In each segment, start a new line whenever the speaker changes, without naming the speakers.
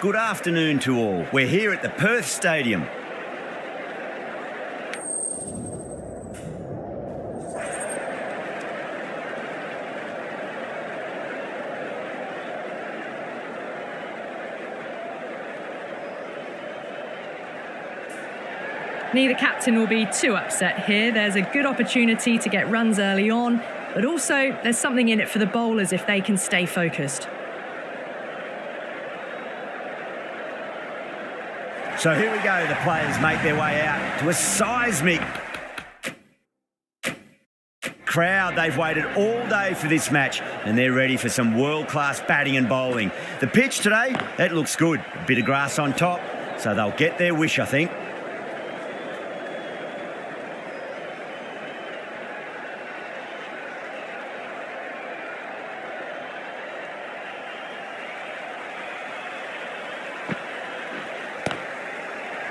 good afternoon to all. We're here at the Perth Stadium.
Neither captain will be too upset here. There's a good opportunity to get runs early on, but also there's something in it for the bowlers if they can stay focused.
So here we go, the players make their way out to a seismic crowd. They've waited all day for this match and they're ready for some world-class batting and bowling. The pitch today, that looks good. A bit of grass on top, so they'll get their wish, I think.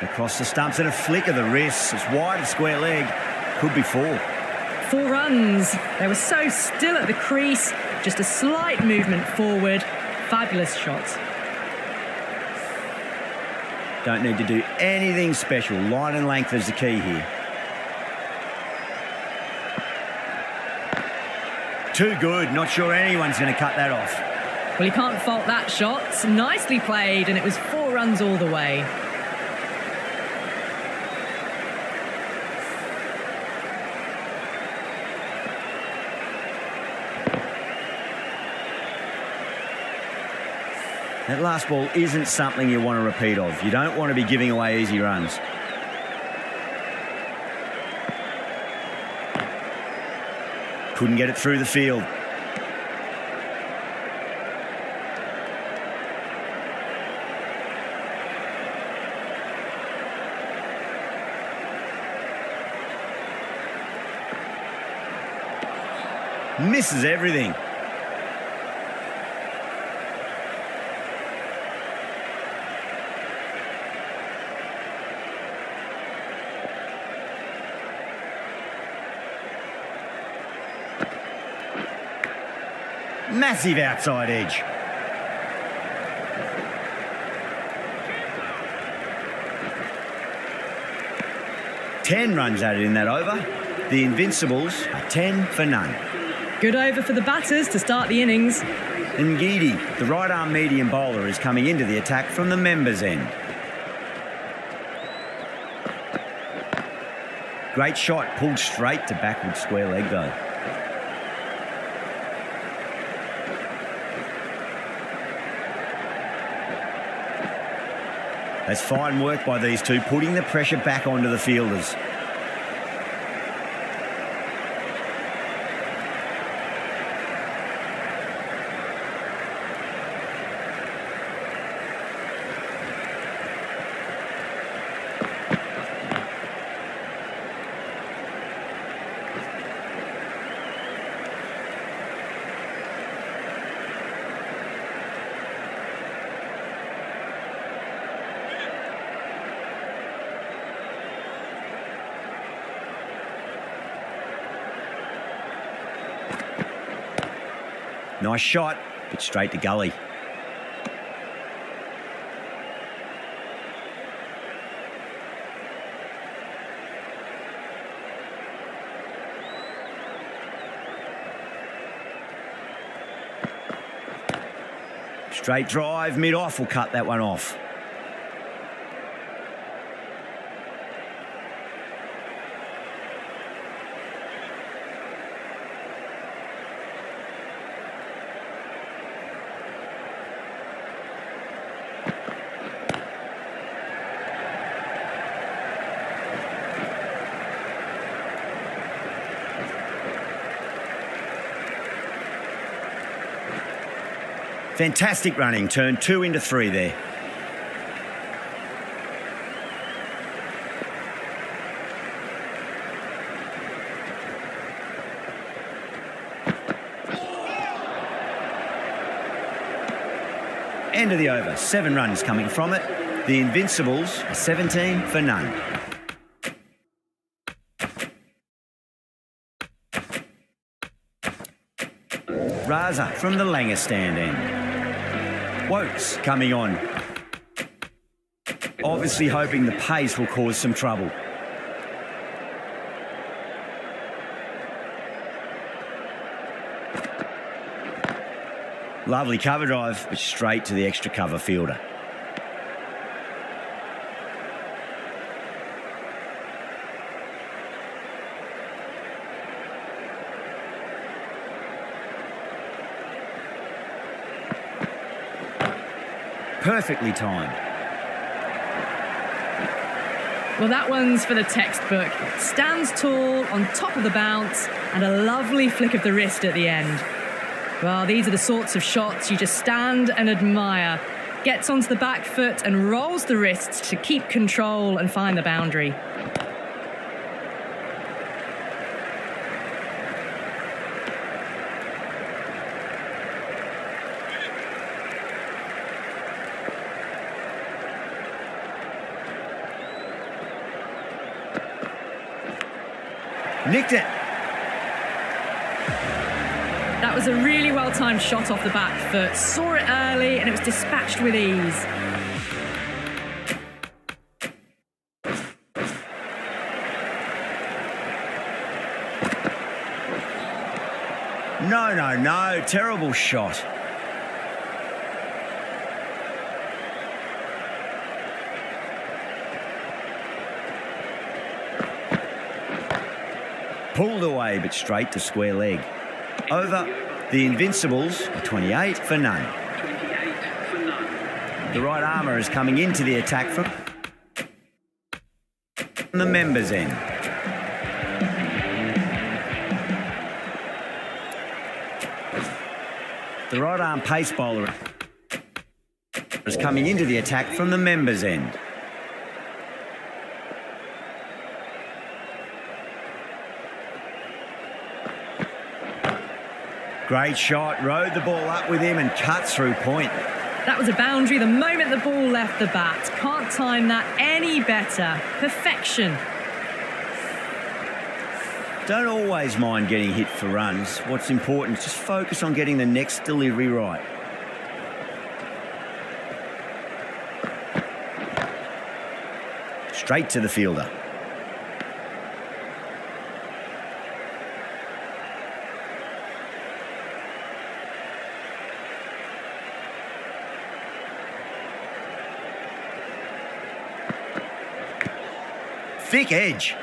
Across the stumps and a flick of the wrist. It's wide of square leg. Could be 4.
4 runs. They were so still at the crease. Just a slight movement forward. Fabulous shot.
Don't need to do anything special. Line and length is the key here. Too good. Not sure anyone's going to cut that off.
Well, you can't fault that shot. Nicely played, and it was 4 runs all the way.
That last ball isn't something you want to repeat of. You don't want to be giving away easy runs. Couldn't get it through the field. Misses everything. Massive outside edge. Ten runs added in that over. The Invincibles are 10 for none.
Good over for the batters to start the innings.
Ngidi, the right-arm medium bowler, is coming into the attack from the members' end. Great shot, pulled straight to backward square leg though. That's fine work by these two, putting the pressure back onto the fielders. Nice shot, but straight to gully. Straight drive, mid-off will cut that one off. Fantastic running, turned 2 into 3 there. End of the over, 7 runs coming from it. The Invincibles are 17 for none. Raza from the Langer stand end. Wokes coming on. obviously hoping the pace will cause some trouble. Lovely cover drive, but straight to the extra cover fielder. Perfectly timed.
Well, that one's for the textbook. Stands tall, on top of the bounce, and a lovely flick of the wrist at the end. Well, these are the sorts of shots you just stand and admire. Gets onto the back foot and rolls the wrists to keep control and find the boundary.
Nicked it.
That was a really well-timed shot off the back foot. Saw it early and it was dispatched with ease.
No. Terrible shot. Pulled away, but straight to square leg. Over, the Invincibles are 28 for none. The right armour is coming into the attack from the members' end. The right arm pace bowler is coming into the attack from the members' end. Great shot, rode the ball up with him and cut through point.
That was a boundary the moment the ball left the bat. Can't time that any better. Perfection.
Don't always mind getting hit for runs. What's important is just focus on getting the next delivery right. Straight to the fielder. Thick edge.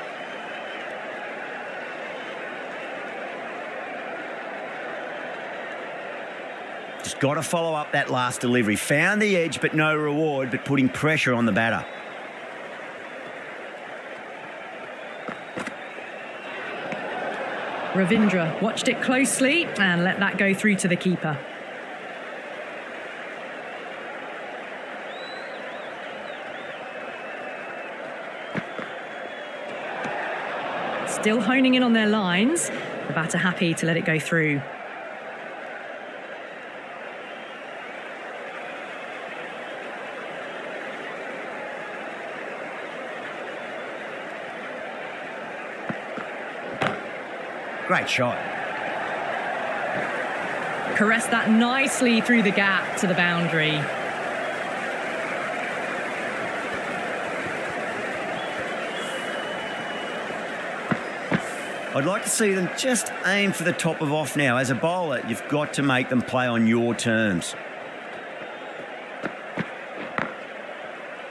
Just got to follow up that last delivery. Found the edge, but no reward, but putting pressure on the batter.
Ravindra watched it closely and let that go through to the keeper. Still honing in on their lines. The batter happy to let it go through.
Great shot.
Caressed that nicely through the gap to the boundary.
I'd like to see them just aim for the top of off now. As a bowler, you've got to make them play on your terms.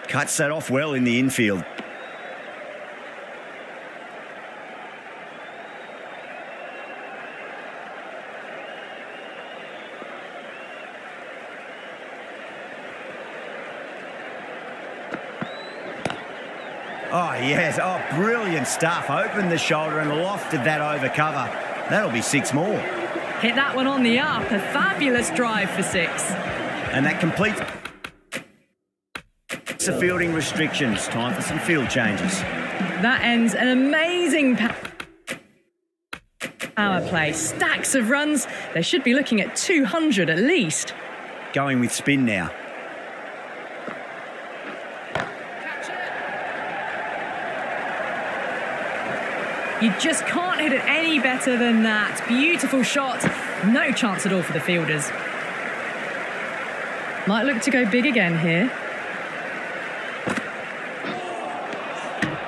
Cuts that off well in the infield. Oh, yes. Oh, brilliant stuff. Opened the shoulder and lofted that over cover. That'll be 6 more.
Hit that one on the up. A fabulous drive for 6.
And that completes the fielding restrictions. Time for some field changes.
That ends an amazing power play. Stacks of runs. They should be looking at 200 at least.
Going with spin now.
You just can't hit it any better than that. Beautiful shot. No chance at all for the fielders. Might look to go big again here.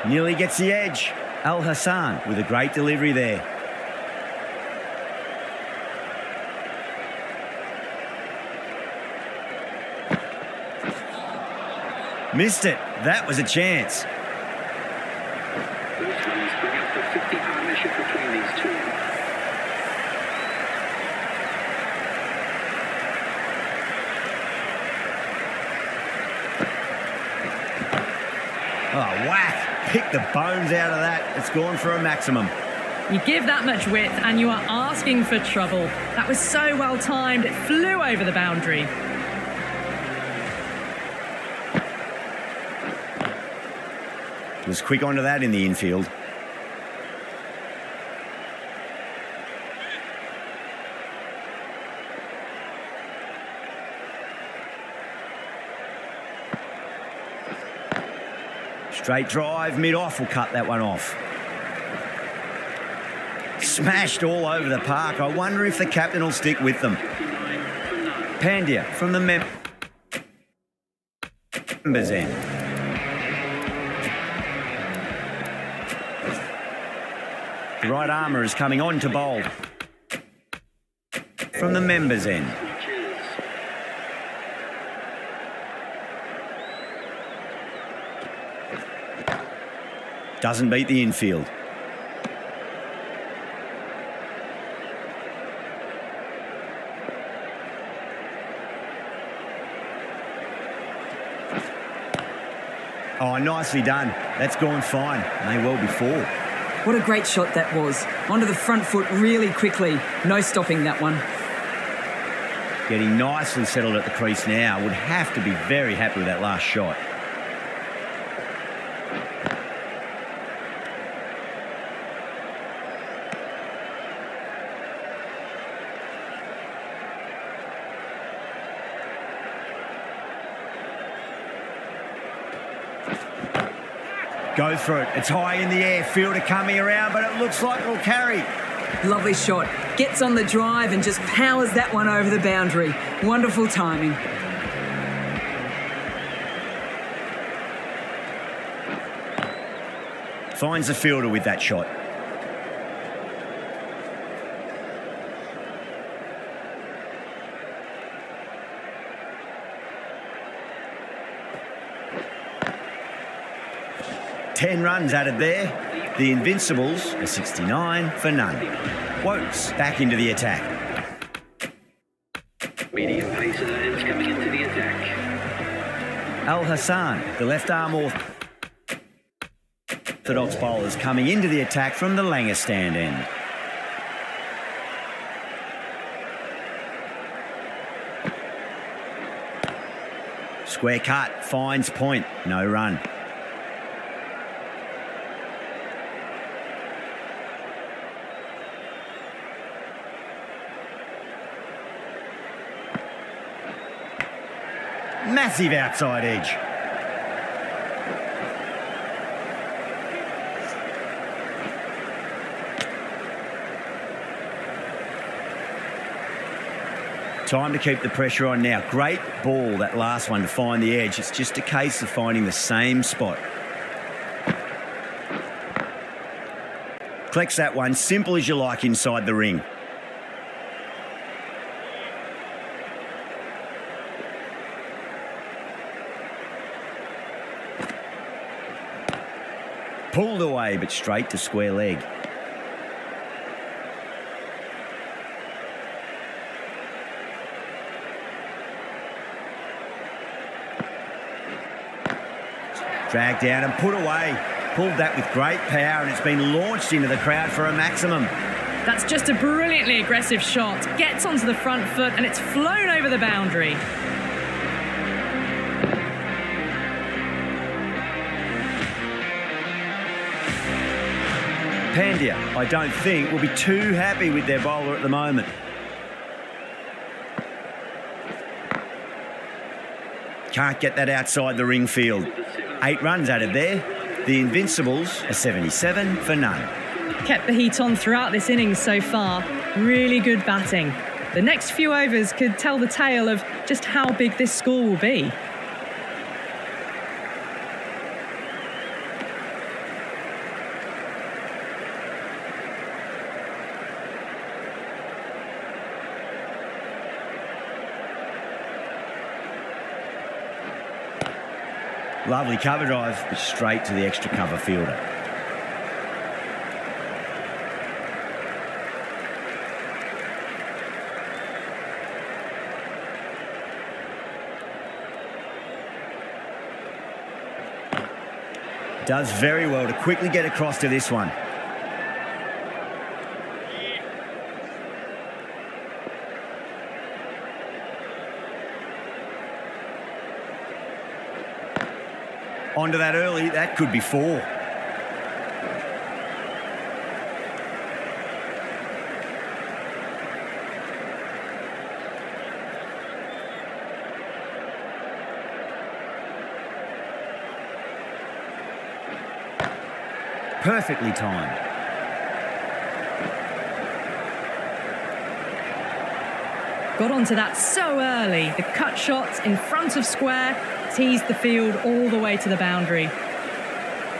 Nearly gets the edge. Al Hassan with a great delivery there. Missed it. That was a chance.
Those runs bring up the 50 partnership between these two.
Oh, whack. Pick the bones out of that. It's gone for a maximum.
You give that much width and you are asking for trouble. That was so well timed, it flew over the boundary.
Was quick onto that in the infield. Straight drive, mid-off will cut that one off. Smashed all over the park. I wonder if the captain will stick with them. Pandya from the members end. The right armour is coming on to bowl. From the members end. Doesn't beat the infield. Oh, nicely done. That's gone fine. May well be four.
What a great shot that was. Onto the front foot really quickly. No stopping that one.
Getting nicely settled at the crease now. Would have to be very happy with that last shot. Go for it. It's high in the air. Fielder coming around, but it looks like it'll carry.
Lovely shot. Gets on the drive and just powers that one over the boundary. Wonderful timing.
Finds the fielder with that shot. Ten runs added there. The Invincibles are 69 for none. Wokes back into the attack.
Medium pacer is coming into the attack.
Al Hassan, the left arm orthodox bowlers coming into the attack from the Langer stand end. Square cut, finds point, no run. Massive outside edge. Time to keep the pressure on now. Great ball, that last one, to find the edge. It's just a case of finding the same spot. Collects that one, simple as you like, inside the ring. Pulled away, but straight to square leg. Dragged down and put away. Pulled that with great power, and it's been launched into the crowd for a maximum.
That's just a brilliantly aggressive shot. Gets onto the front foot and it's flown over the boundary.
Pandya, I don't think, will be too happy with their bowler at the moment. Can't get that outside the ring field. 8 runs added there. The Invincibles are 77 for none.
Kept the heat on throughout this innings so far. Really good batting. The next few overs could tell the tale of just how big this score will be.
Lovely cover drive, but straight to the extra cover fielder. Does very well to quickly get across to this one. Onto that early, that could be 4. Perfectly timed.
Got onto that so early. The cut shots in front of square teased the field all the way to the boundary.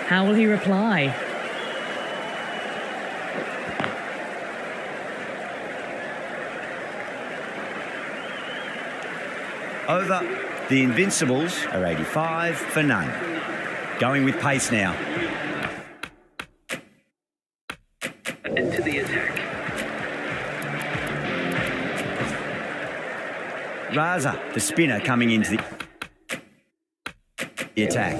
How will he reply?
Over. The Invincibles are 85 for none. Going with pace now.
Into the attack.
Raza, the spinner, coming into the attack.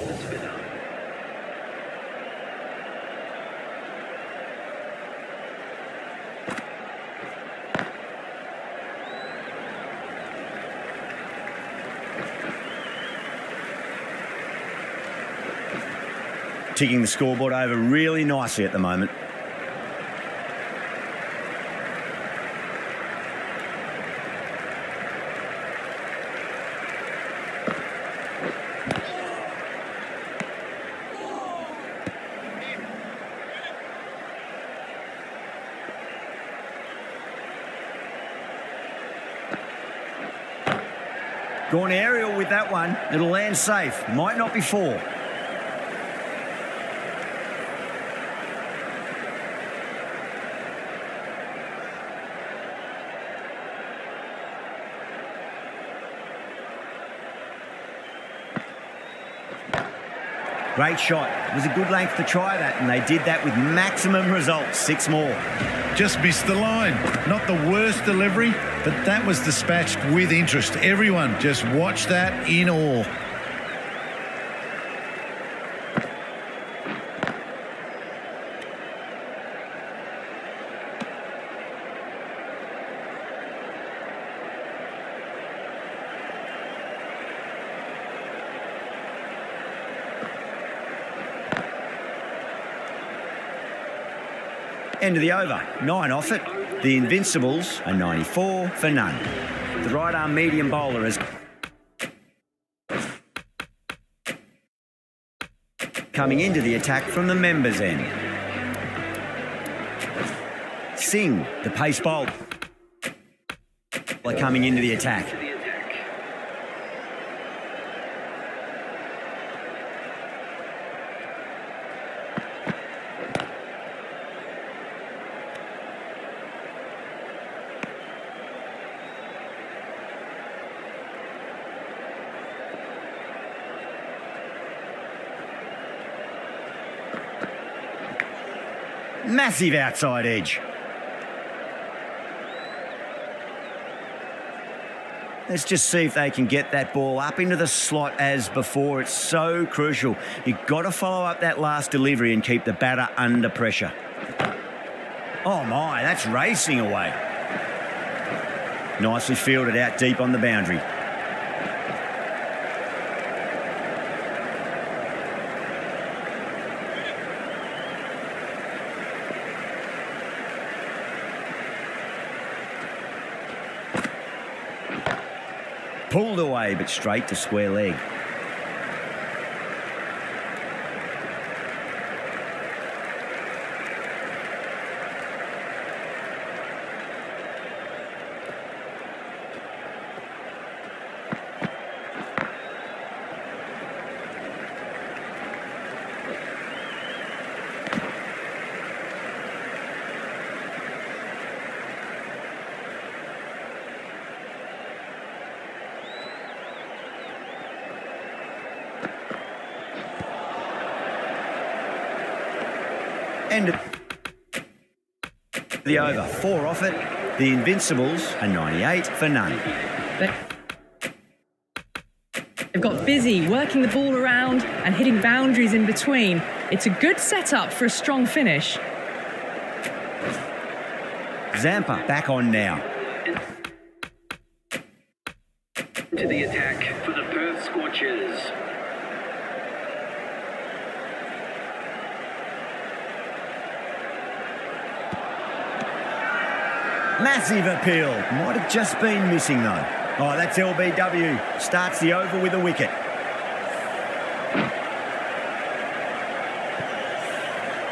Ticking the scoreboard over really nicely at the moment. Gone aerial with that one. It'll land safe. Might not be 4. Great shot. It was a good length to try that, and they did that with maximum results. 6 more.
Just missed the line. Not the worst delivery, but that was dispatched with interest. Everyone just watched that in awe.
End of the over. 9 off it. The Invincibles are 94 for none. The right arm medium bowler is coming into the attack from the members' end. Singh, the pace bowler, coming into the attack. Massive outside edge. Let's just see if they can get that ball up into the slot as before. It's so crucial. You've got to follow up that last delivery and keep the batter under pressure. Oh my, that's racing away. Nicely fielded out deep on the boundary. Pulled away, but straight to square leg. End of the over. 4 off it. The Invincibles are 98 for none.
They've got busy working the ball around and hitting boundaries in between. It's a good setup for a strong finish.
Zampa back on now.
To the attack for the Perth Scorchers.
Massive appeal. Might have just been missing though. Oh, that's LBW. Starts the over with a wicket.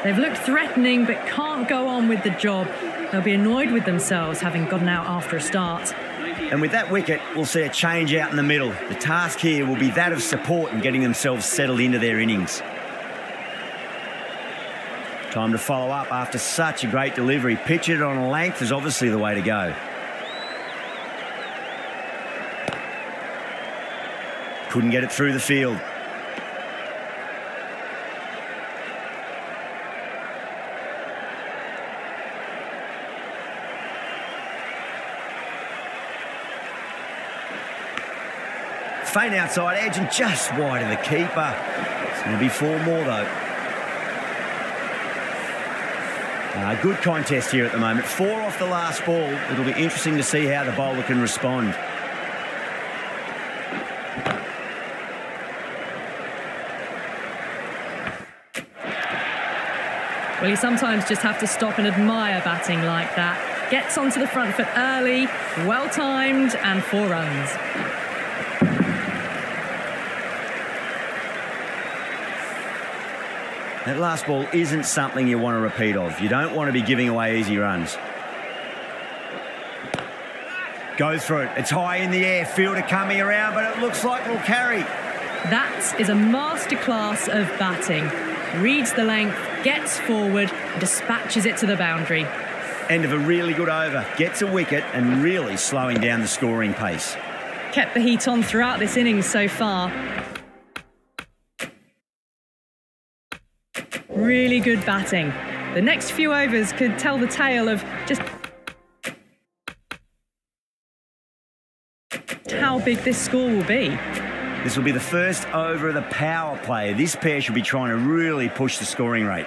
They've looked threatening but can't go on with the job. They'll be annoyed with themselves having gotten out after a start.
And with that wicket, we'll see a change out in the middle. The task here will be that of support and getting themselves settled into their innings. Time to follow up after such a great delivery. Pitch it on a length is obviously the way to go. Couldn't get it through the field. Faint outside edge and just wide of the keeper. It's going to be 4 more though. Good contest here at the moment. 4 off the last ball. It'll be interesting to see how the bowler can respond.
Well, you sometimes just have to stop and admire batting like that. Gets onto the front foot early, well timed, and 4 runs.
That last ball isn't something you want to repeat of. You don't want to be giving away easy runs. Go through it. It's high in the air. Fielder coming around, but it looks like we'll carry.
That is a masterclass of batting. Reads the length, gets forward, dispatches it to the boundary.
End of a really good over. Gets a wicket and really slowing down the scoring pace.
Kept the heat on throughout this innings so far. Really good batting. The next few overs could tell the tale of just how big this score will be.
This will be the first over of the power play. This pair should be trying to really push the scoring rate.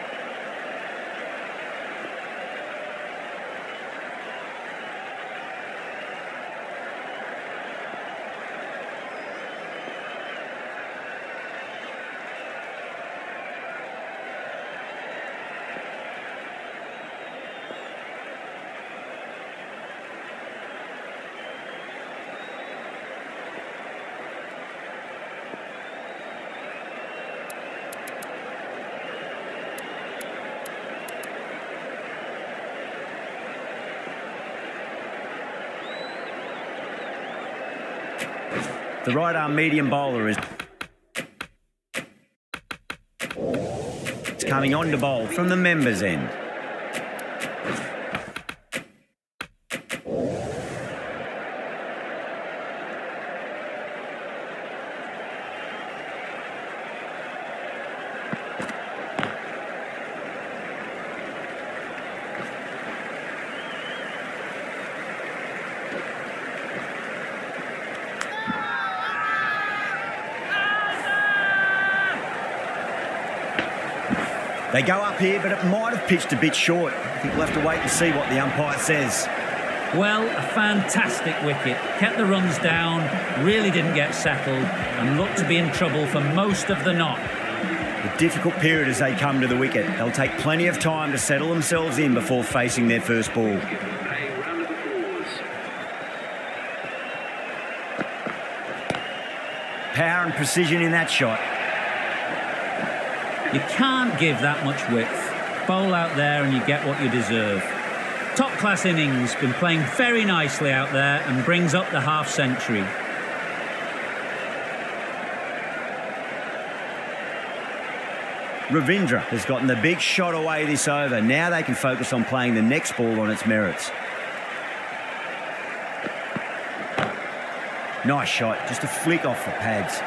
The right-arm medium bowler is... It's coming on to bowl from the members' end. They go up here, but it might have pitched a bit short. I think we'll have to wait and see what the umpire says.
Well, a fantastic wicket. Kept the runs down, really didn't get settled, and looked to be in trouble for most of the knot.
A difficult period as they come to the wicket. They'll take plenty of time to settle themselves in before facing their first ball.
A round of applause.
Power and precision in that shot.
You can't give that much width. Bowl out there and you get what you deserve. Top-class innings, been playing very nicely out there and brings up the half-century.
Ravindra has gotten the big shot away this over. Now they can focus on playing the next ball on its merits. Nice shot, just a flick off the pads.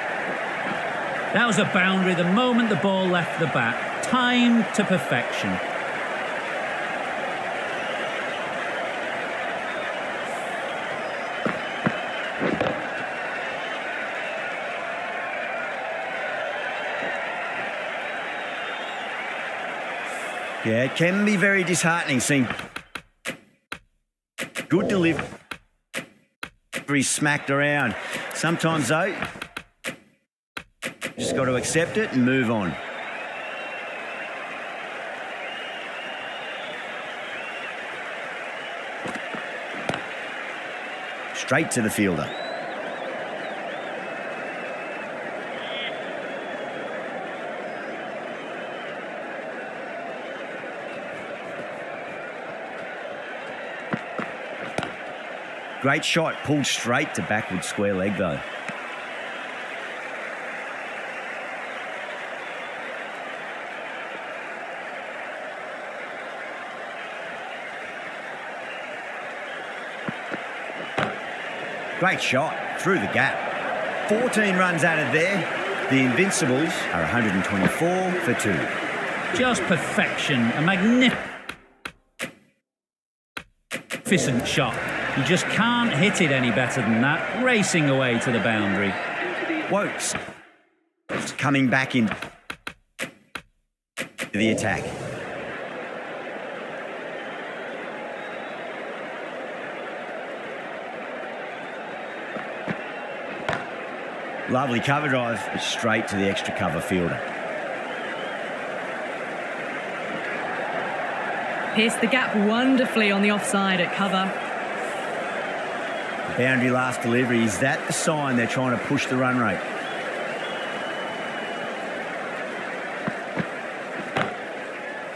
That was a boundary the moment the ball left the bat. Timed to perfection.
Yeah, it can be very disheartening seeing good delivery smacked around. Sometimes, though, just got to accept it and move on. Straight to the fielder. Great shot, pulled straight to backward square leg though. Great shot, through the gap. 14 runs out of there. The Invincibles are 124 for 2.
Just perfection, a magnificent shot. You just can't hit it any better than that, racing away to the boundary.
Wokes coming back in the attack. Lovely cover drive, but straight to the extra cover fielder.
Pierced the gap wonderfully on the offside at cover.
Boundary last delivery, is that the sign they're trying to push the run rate?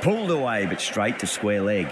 Pulled away, but straight to square leg.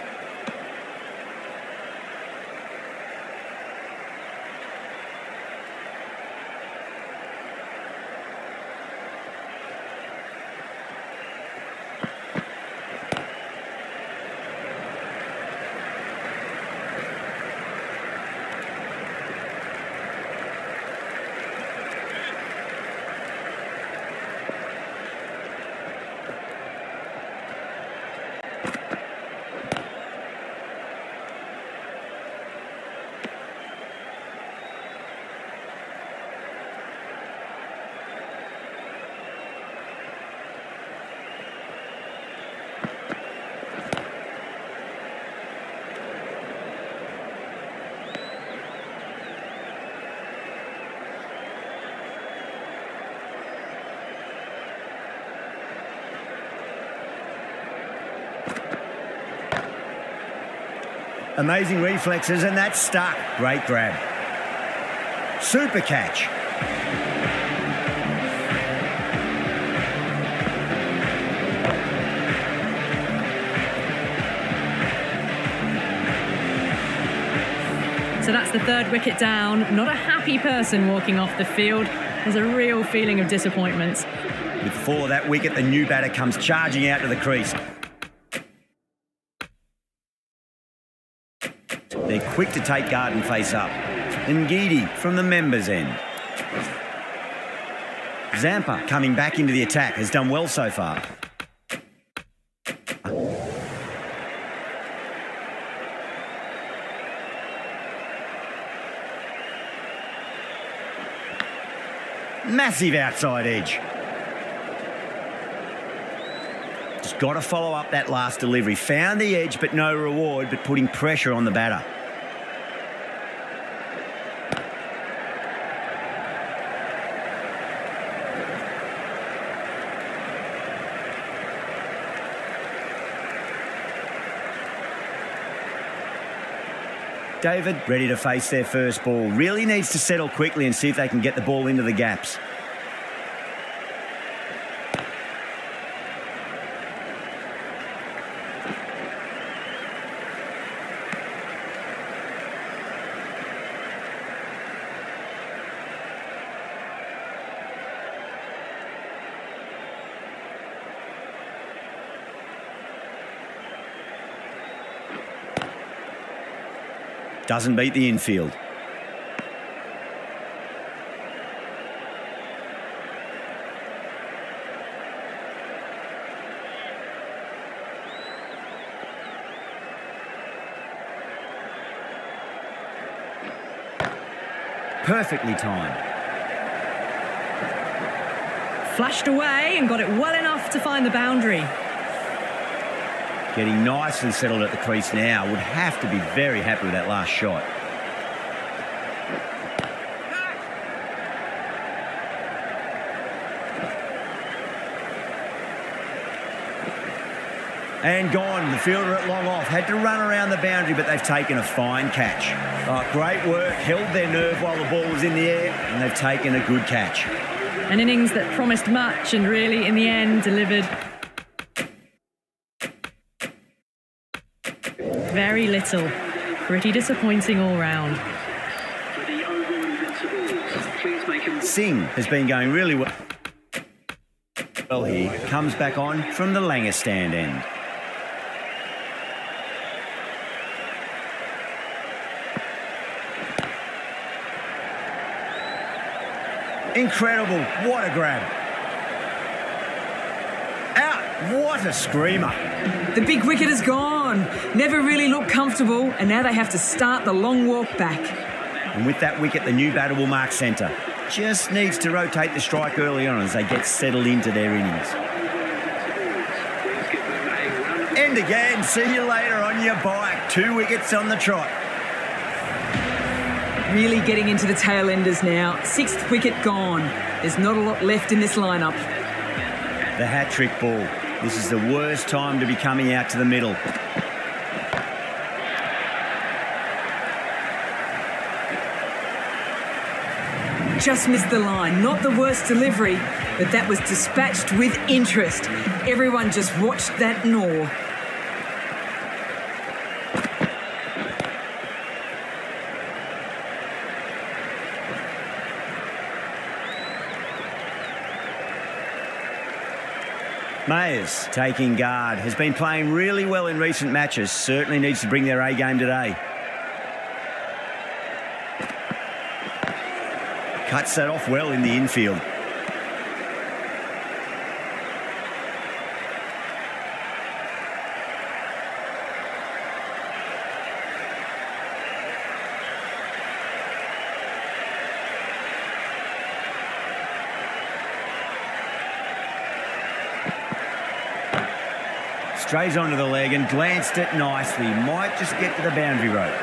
Amazing reflexes, and that's stuck. Great grab. Super catch.
So that's the third wicket down. Not a happy person walking off the field. There's a real feeling of disappointment.
With 4 of that wicket, the new batter comes charging out to the crease. They're quick to take guard and face up. Ngidi from the members' end. Zampa coming back into the attack, has done well so far. Massive outside edge. Just got to follow up that last delivery. Found the edge, but no reward, but putting pressure on the batter. David, ready to face their first ball. Really needs to settle quickly and see if they can get the ball into the gaps. Doesn't beat the infield. Perfectly timed.
Flashed away and got it well enough to find the boundary.
Getting nicely settled at the crease now. Would have to be very happy with that last shot. And gone. The fielder at long off. Had to run around the boundary, but they've taken a fine catch. Oh, great work. Held their nerve while the ball was in the air, and they've taken a good catch.
An innings that promised much and really, in the end, delivered very little. Pretty disappointing all round.
For the Oval Invincibles, please make him...
Singh has been going really well here. Comes back on from the Langer stand end. Incredible. What a grab. Out. What a screamer.
The big wicket is gone. Never really looked comfortable, and now they have to start the long walk back.
And with that wicket, the new batter will mark centre. Just needs to rotate the strike early on as they get settled into their innings. And again, see you later on your bike. 2 wickets on the trot.
Really getting into the tail enders now. 6th wicket gone. There's not a lot left in this lineup.
The hat-trick ball. This is the worst time to be coming out to the middle.
Just missed the line. Not the worst delivery, but that was dispatched with interest. Everyone just watched that gnaw.
Mayers taking guard. Has been playing really well in recent matches. Certainly needs to bring their A game today. Cuts that off well in the infield. Strays onto the leg and glanced it nicely. Might just get to the boundary rope.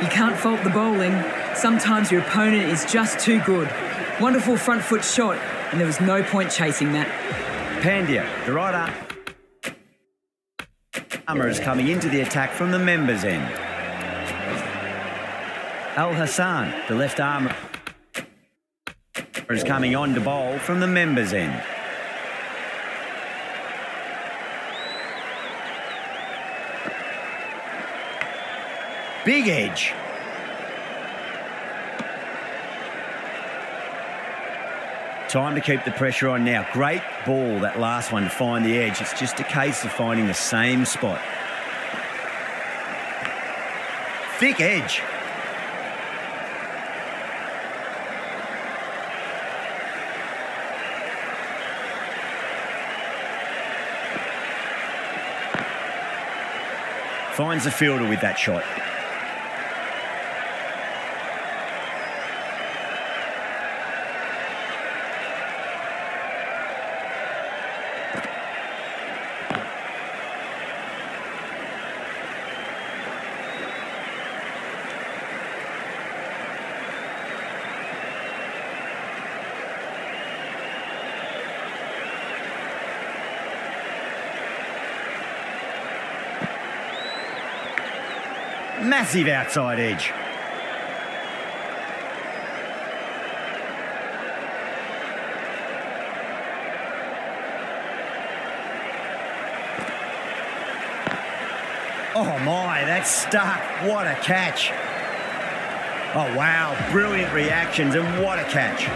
You can't fault the bowling. Sometimes your opponent is just too good. Wonderful front foot shot, and there was no point chasing that.
Pandya, the right armour is coming into the attack from the members' end. Al Hassan, the left armour, is coming on to bowl from the members' end. Big edge. Time to keep the pressure on now. Great ball, that last one, to find the edge. It's just a case of finding the same spot. Thick edge. Finds the fielder with that shot. Massive outside edge. Oh my, that's stuck. What a catch. Oh wow, brilliant reactions and what a catch.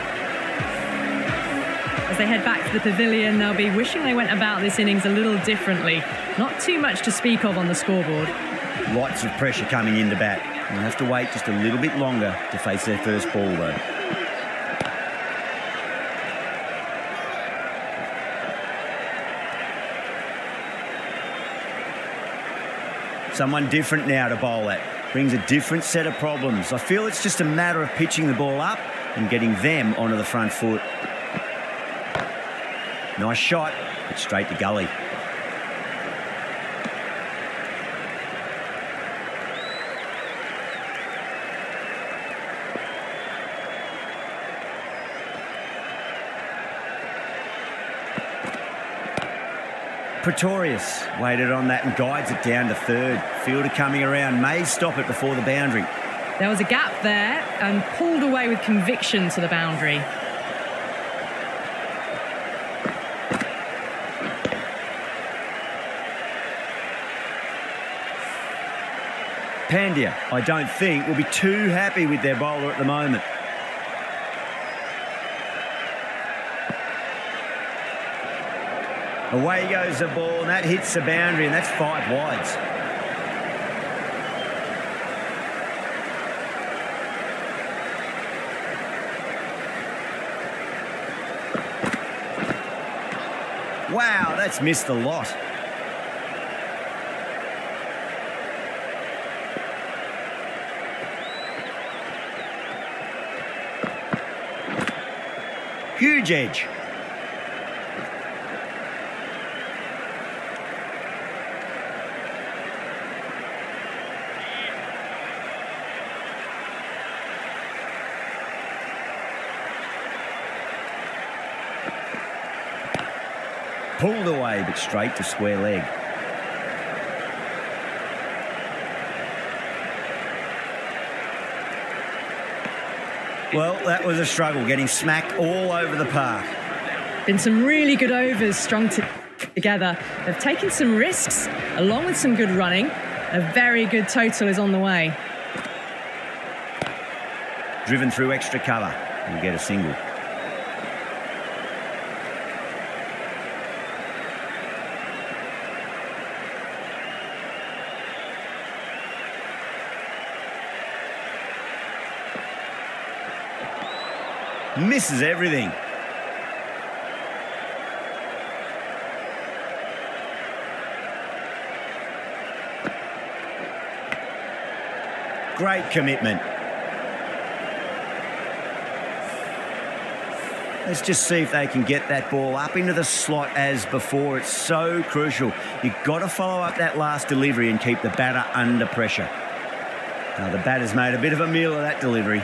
As they head back to the pavilion, they'll be wishing they went about this innings a little differently. Not too much to speak of on the scoreboard.
Lots of pressure coming into bat. They'll have to wait just a little bit longer to face their first ball though. Someone different now to bowl at. Brings a different set of problems. I feel it's just a matter of pitching the ball up and getting them onto the front foot. Nice shot, but straight to gully. Pretorius waited on that and guides it down to third. Fielder coming around, may stop it before the boundary.
There was a gap there and pulled away with conviction to the boundary.
Pandya, I don't think, will be too happy with their bowler at the moment. Away goes the ball, and that hits the boundary, and that's 5 wides. Wow, that's missed the lot. Huge edge. Pulled away, but straight to square leg. Well, that was a struggle, getting smacked all over the park.
Been some really good overs strung together. They've taken some risks, along with some good running. A very good total is on the way.
Driven through extra cover and get a single. Misses everything. Great commitment. Let's just see if they can get that ball up into the slot as before. It's so crucial. You've got to follow up that last delivery and keep the batter under pressure. Now, the batter's made a bit of a meal of that delivery.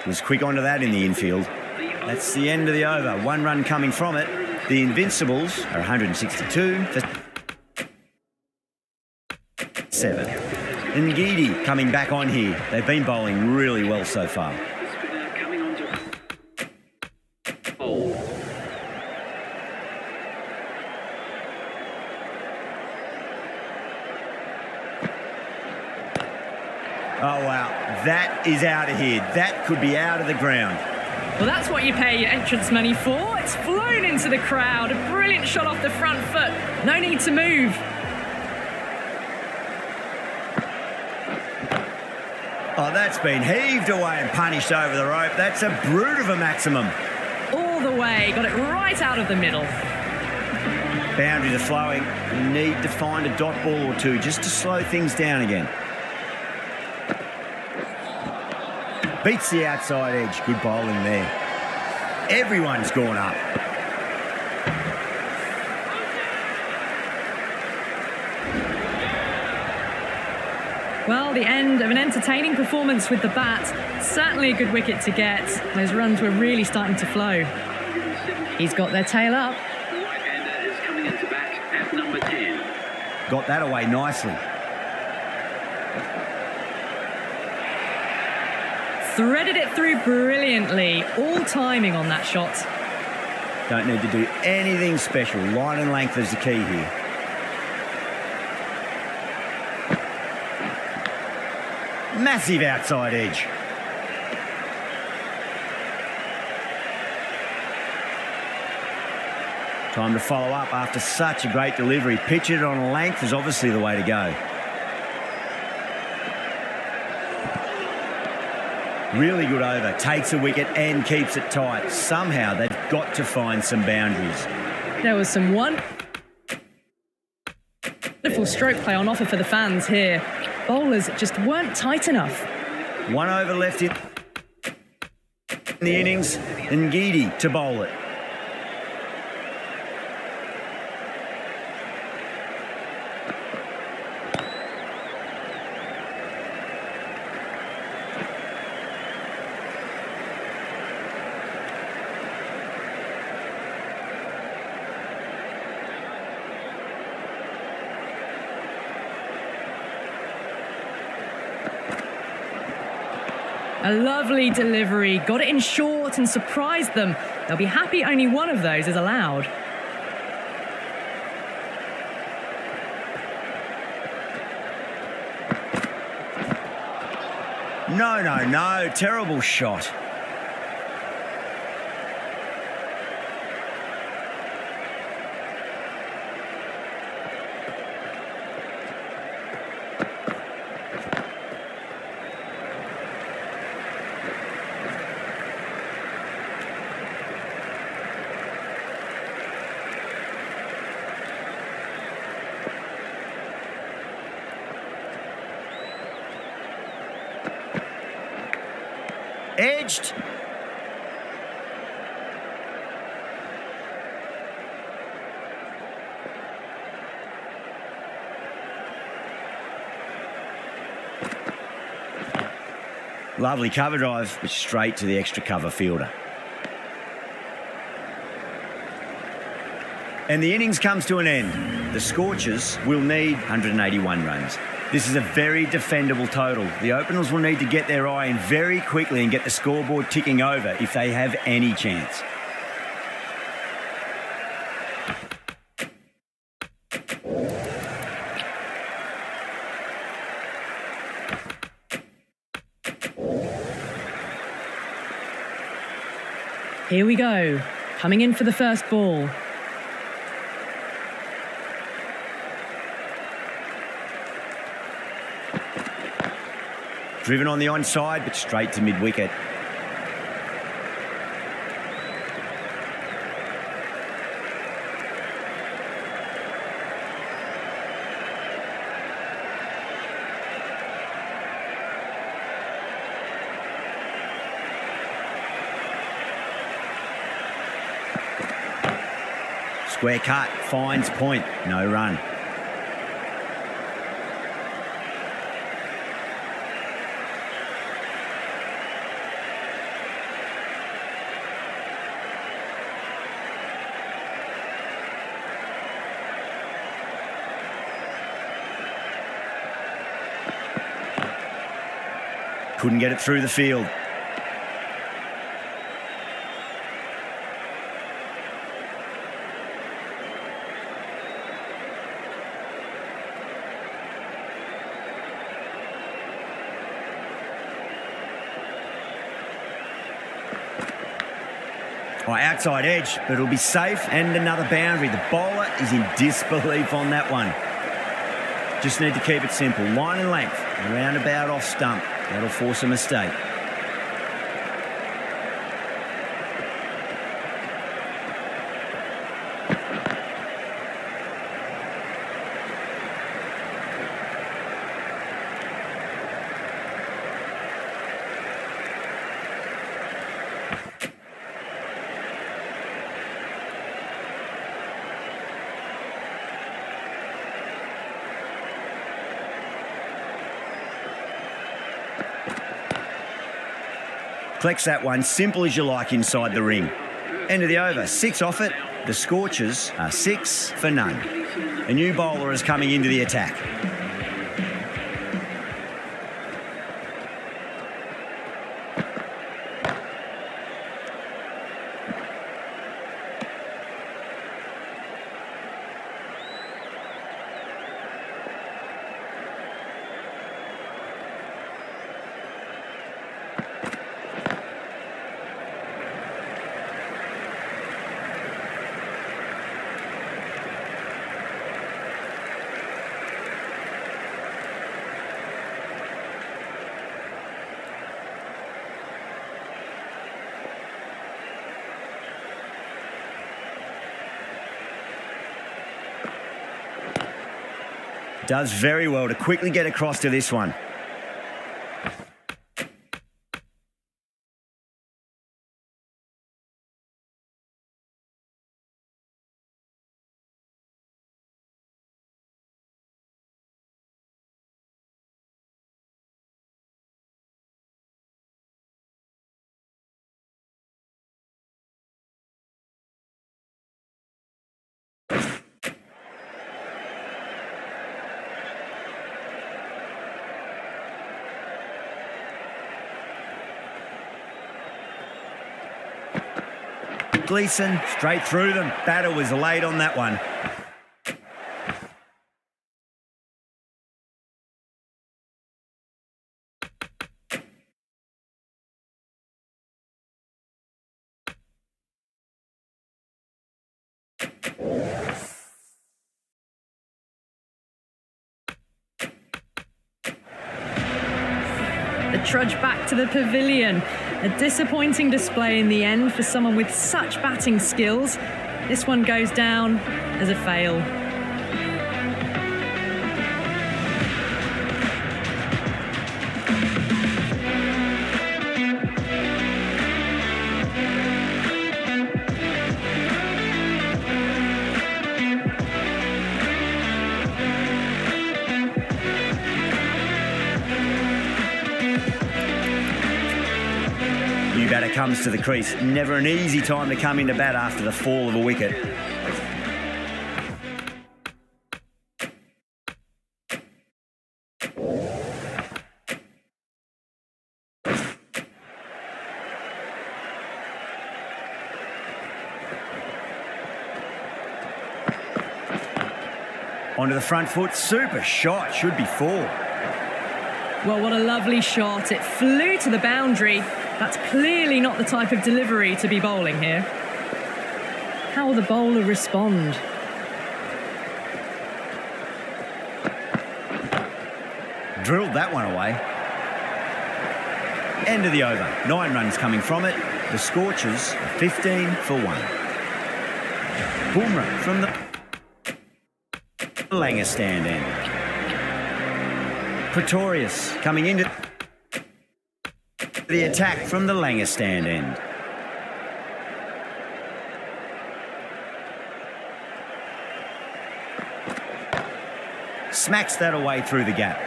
Was quick onto that in the infield. That's the end of the over. 1 run coming from it. The Invincibles are 162 for 7. And Ngidi coming back on here. They've been bowling really well so far.
Coming on to bowl.
Oh, wow. That is out of here. That could be out of the ground.
Well, that's what you pay your entrance money for. It's flown into the crowd. A brilliant shot off the front foot. No need to move.
Oh, that's been heaved away and punished over the rope. That's a brute of a maximum.
All the way. Got it right out of the middle.
Boundaries are flowing. You need to find a dot ball or two just to slow things down again. Beats the outside edge. Good bowling there. Everyone's gone up.
Well, the end of an entertaining performance with the bat. Certainly a good wicket to get. Those runs were really starting to flow. He's got their tail up.
The right-hander is coming into bat at number 10.
Got that away nicely.
Threaded it through brilliantly. All timing on that shot.
Don't need to do anything special. Line and length is the key here. Massive outside edge. Time to follow up after such a great delivery. Pitch it on a length is obviously the way to go. Really good over. Takes a wicket and keeps it tight. Somehow they've got to find some boundaries.
There was some wonderful stroke play on offer for the fans here. Bowlers just weren't tight enough.
1 over left in In the innings, Ngidi to bowl it.
A lovely delivery, got it in short and surprised them. They'll be happy only one of those is allowed.
No, terrible shot. Edged. Lovely cover drive, but straight to the extra cover fielder. And the innings comes to an end. The Scorchers will need 181 runs. This is a very defendable total. The openers will need to get their eye in very quickly and get the scoreboard ticking over if they have any chance.
Here we go, coming in for the first ball.
Driven on the onside, but straight to mid-wicket. Square cut, finds point, no run. Couldn't get it through the field. Outside edge, but it'll be safe and another boundary. The bowler is in disbelief on that one. Just need to keep it simple. Line and length, roundabout off stump. That'll force a mistake. Collects that one, simple as you like inside the ring. End of the over, 6 off it. The Scorchers are 6 for none. A new bowler is coming into the attack. Does very well to quickly get across to this one. Gleeson, straight through them. Batter was late on that one.
The trudge back to the pavilion. A disappointing display in the end for someone with such batting skills. This one goes down as a fail.
New batter comes to the crease. Never an easy time to come into bat after the fall of a wicket. Onto the front foot. Super shot. Should be 4.
Well, what a lovely shot. It flew to the boundary. That's clearly not the type of delivery to be bowling here. How will the bowler respond?
Drilled that one away. End of the over. 9 runs coming from it. The Scorchers 15 for 1. BUMRAH from the Langer stand end. Pretorius coming into the attack from the Langer stand end. Smacks that away through the gap.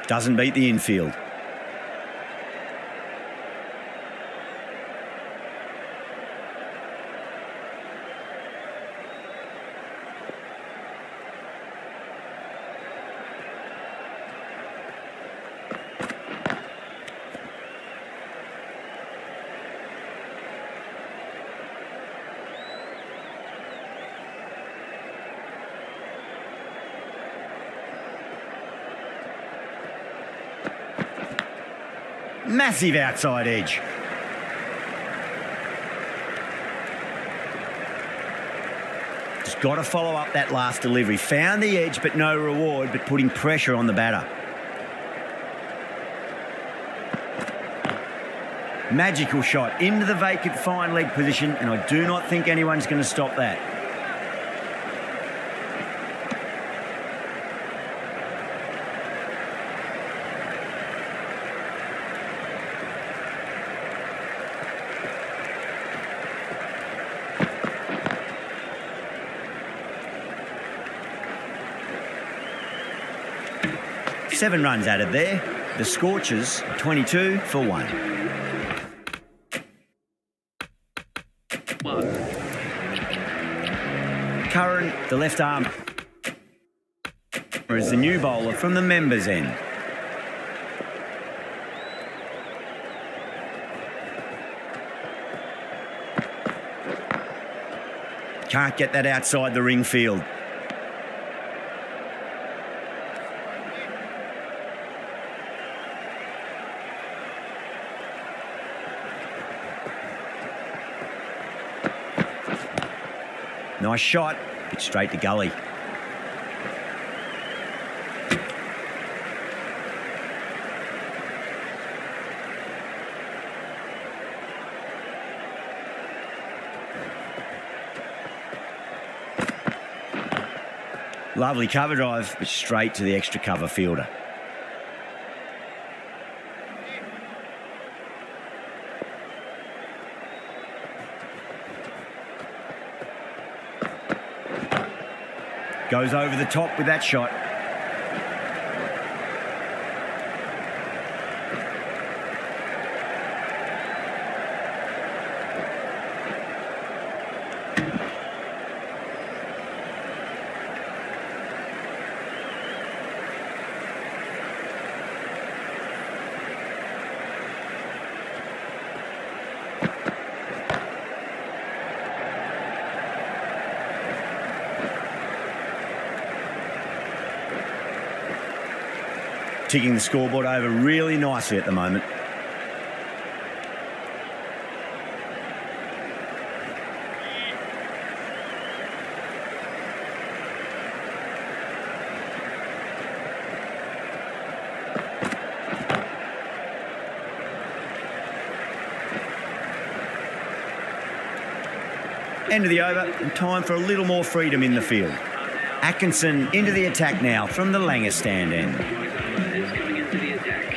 Doesn't beat the infield. Massive outside edge. Just got to follow up that last delivery. Found the edge, but no reward, but putting pressure on the batter. Magical shot into the vacant fine leg position, and I do not think anyone's going to stop that. Seven runs added there. The Scorchers 22 for 1. KARNE, the left arm, is the new bowler from the members' end. Can't get that outside the ring field. Nice shot, but straight to gully. Lovely cover drive, but straight to the extra cover fielder. Goes over the top with that shot. ticking the scoreboard over really nicely at the moment. End of the over, and time for a little more freedom in the field. Atkinson into the attack now from the Langer stand end.
Is coming into the attack.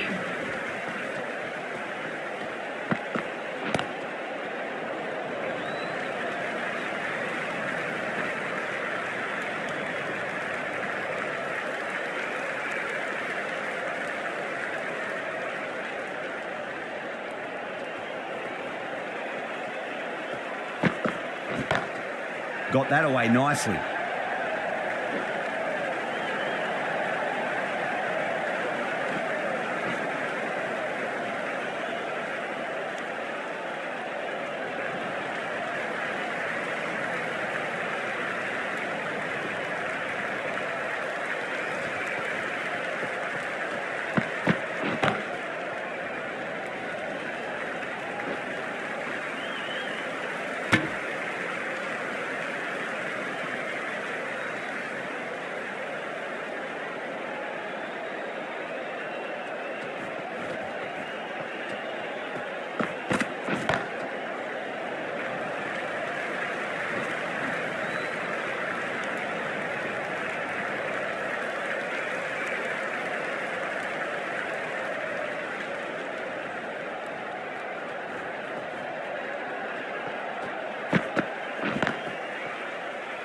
Got that away nicely.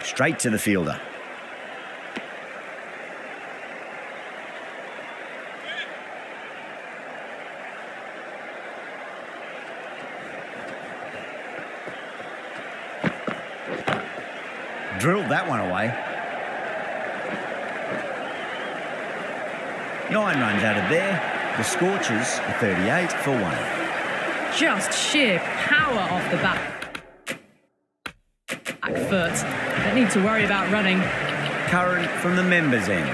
Straight to the fielder. Drilled that one away. 9 runs out of there. The Scorchers are 38 for 1.
Just sheer power off the back foot. Don't need to worry about running.
Curran from the members' end.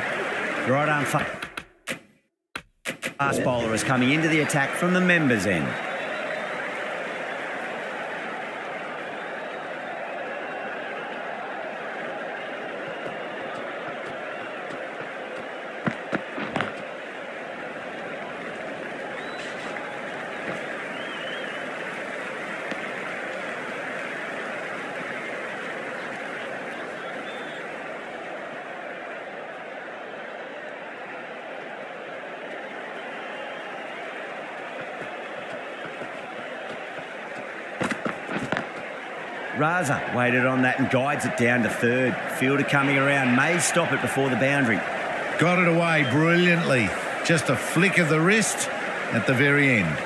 Right arm fast bowler is coming into the attack from the members' end. Raza waited on that and guides it down to third. Fielder coming around, may stop it before the boundary.
Got it away brilliantly. Just a flick of the wrist at the very end.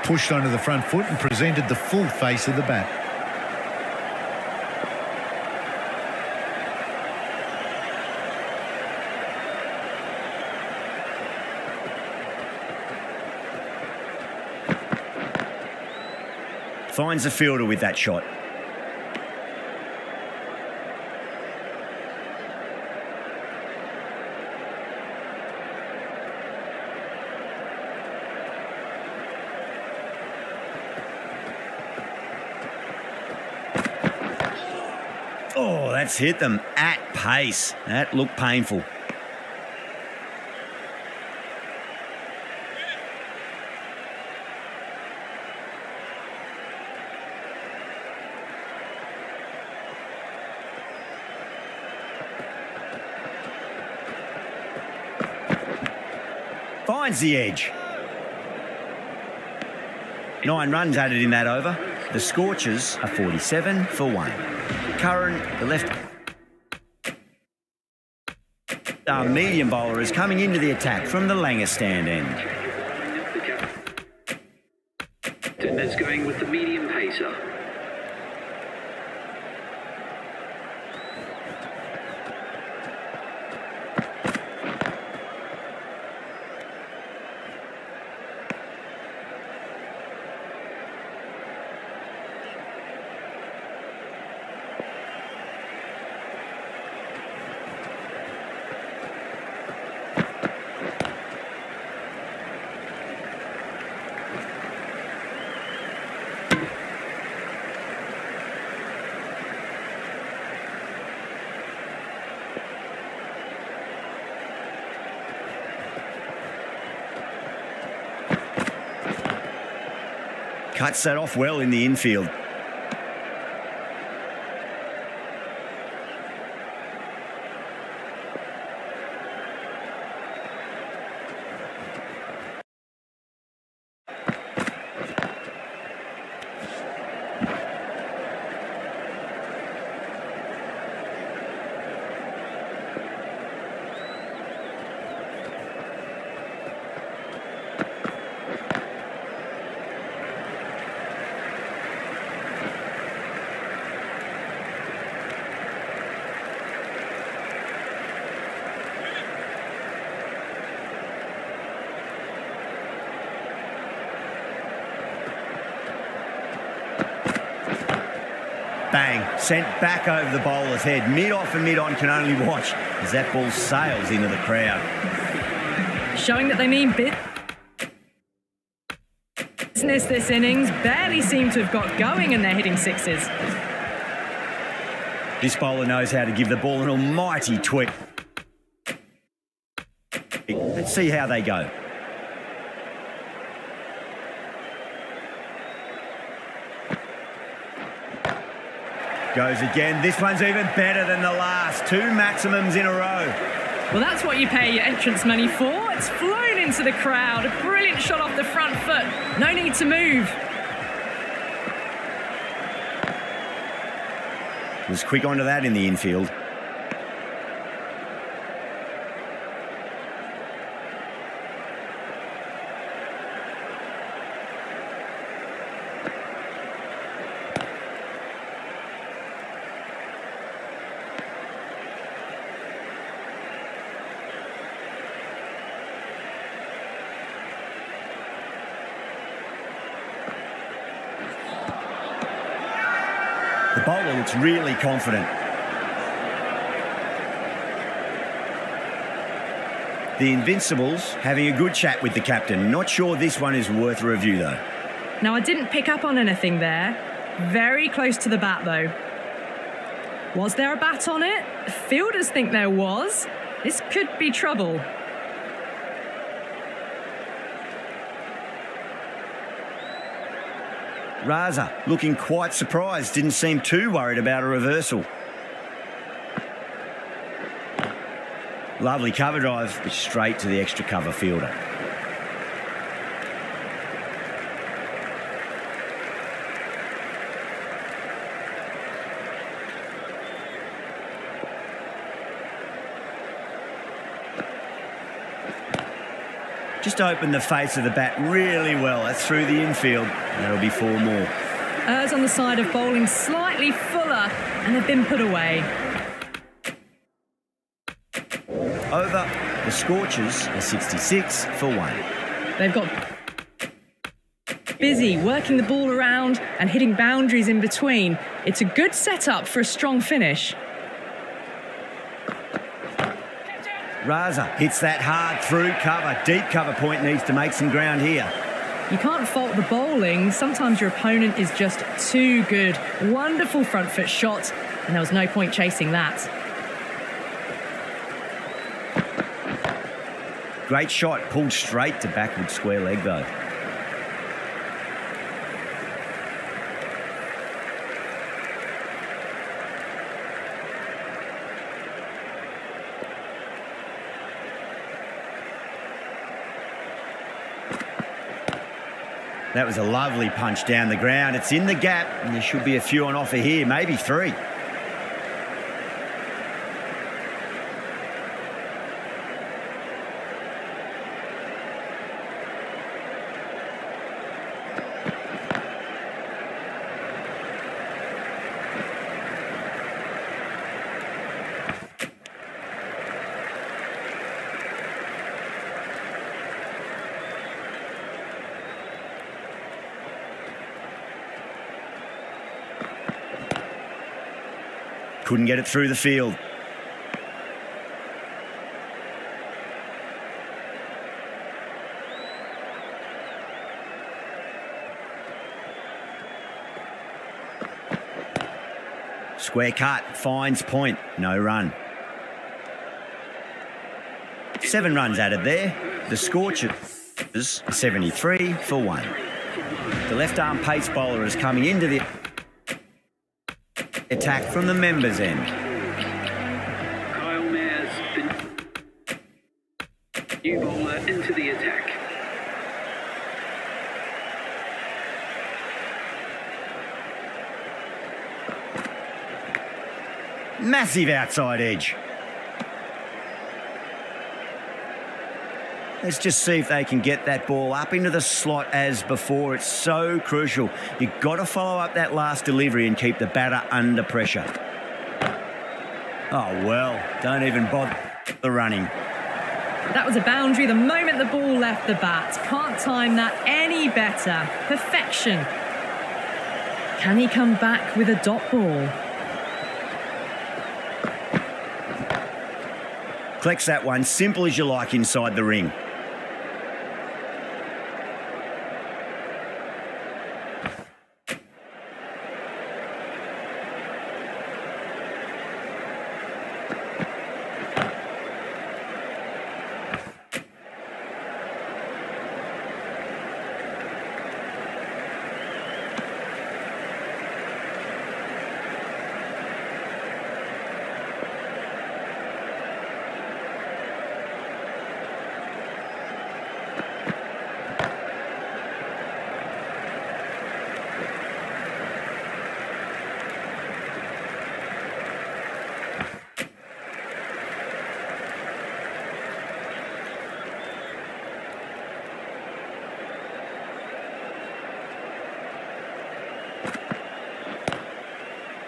Pushed onto the front foot and presented the full face of the bat.
Finds the fielder with that shot. Oh, that's hit them at pace. That looked painful. Finds the edge. 9 runs added in that over. The Scorchers are 47 for 1. Curran, the left medium bowler, is coming into the attack from the Langer stand end.
That's going with the medium pacer.
Cuts that off well in the infield. Bang, sent back over the bowler's head. Mid-off and mid-on can only watch as that ball sails into the crowd.
Showing that they mean business this innings. Barely seem to have got going and they're hitting sixes.
This bowler knows how to give the ball an almighty tweak. Let's see how they go. Goes again. This one's even better than the last. 2 maximums in a row.
Well, that's what you pay your entrance money for. It's flown into the crowd. A brilliant shot off the front foot. No need to move.
Was quick onto that in the infield. The bowler looks really confident. The Invincibles having a good chat with the captain. Not sure this one is worth a review, though.
Now, I didn't pick up on anything there. Very close to the bat, though. Was there a bat on it? Fielders think there was. This could be trouble.
Raza looking quite surprised. Didn't seem too worried about a reversal. Lovely cover drive, but straight to the extra cover fielder. Just opened the face of the bat really well. That's through the infield. That'll be 4 more.
Errs on the side of bowling slightly fuller, and they've been put away.
Over, the Scorchers are 66 for 1.
They've got busy working the ball around and hitting boundaries in between. It's a good setup for a strong finish.
Raza hits that hard through cover. Deep cover point needs to make some ground here.
You can't fault the bowling. Sometimes your opponent is just too good. Wonderful front foot shot, and there was no point chasing that.
Great shot, pulled straight to backward square leg though. That was a lovely punch down the ground. It's in the gap, and there should be a few on offer here, maybe 3. Couldn't get it through the field. Square cut, finds point, no run. 7 runs added there. The Scorchers 73 for 1. The left-arm pace bowler is coming into the attack from the members' end.
Kyle Mayers, the new bowler, into the attack.
Massive outside edge. Let's just see if they can get that ball up into the slot as before. It's so crucial. You've got to follow up that last delivery and keep the batter under pressure. Oh, well, don't even bother the running.
That was a boundary the moment the ball left the bat. Can't time that any better. Perfection. Can he come back with a dot ball?
Collects that one, simple as you like, inside the ring.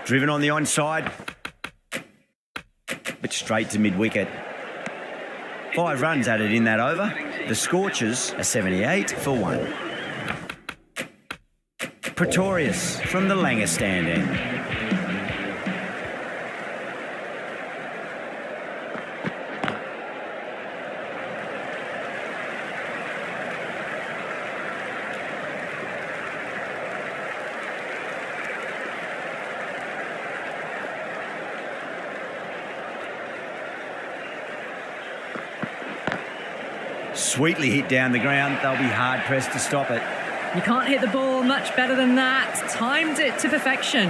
Driven on the onside, but straight to mid-wicket. 5 runs added in that over. The Scorchers are 78 for 1. Pretorius from the Langer stand end. Sweetly hit down the ground. They'll be hard-pressed to stop it.
You can't hit the ball much better than that. Timed it to perfection.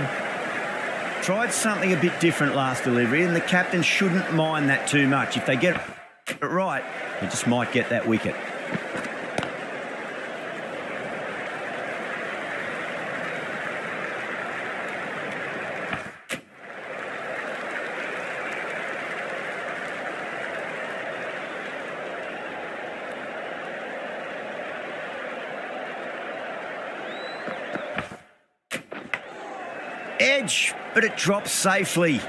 Tried something a bit different last delivery, and the captain shouldn't mind that too much. If they get it right, they just might get that wicket. Edge, but it drops safely.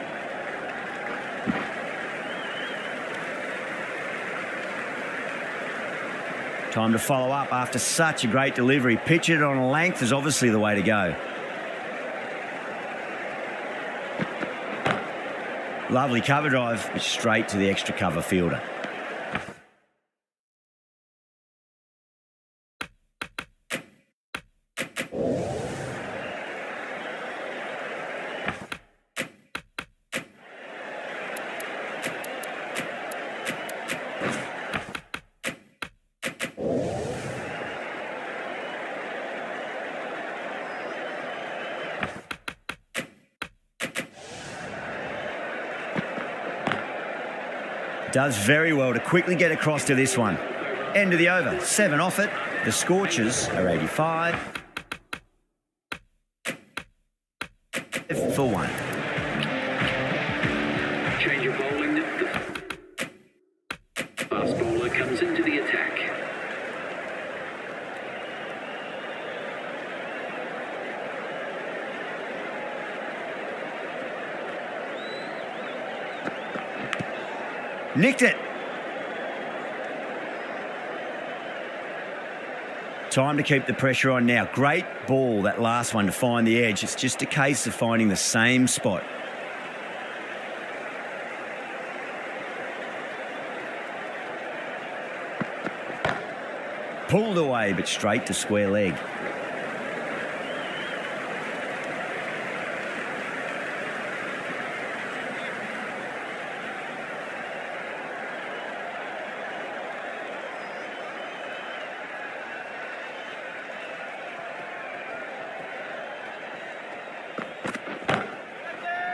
Time to follow up after such a great delivery. Pitch it on a length is obviously the way to go. Lovely cover drive, straight to the extra cover fielder. Does very well to quickly get across to this one. End of the over. 7 off it. The Scorchers are 85 for 1.
Change of bowling. The fast bowler comes into the attack.
Nicked it. Time to keep the pressure on now. Great ball, that last one, to find the edge. It's just a case of finding the same spot. Pulled away, but straight to square leg.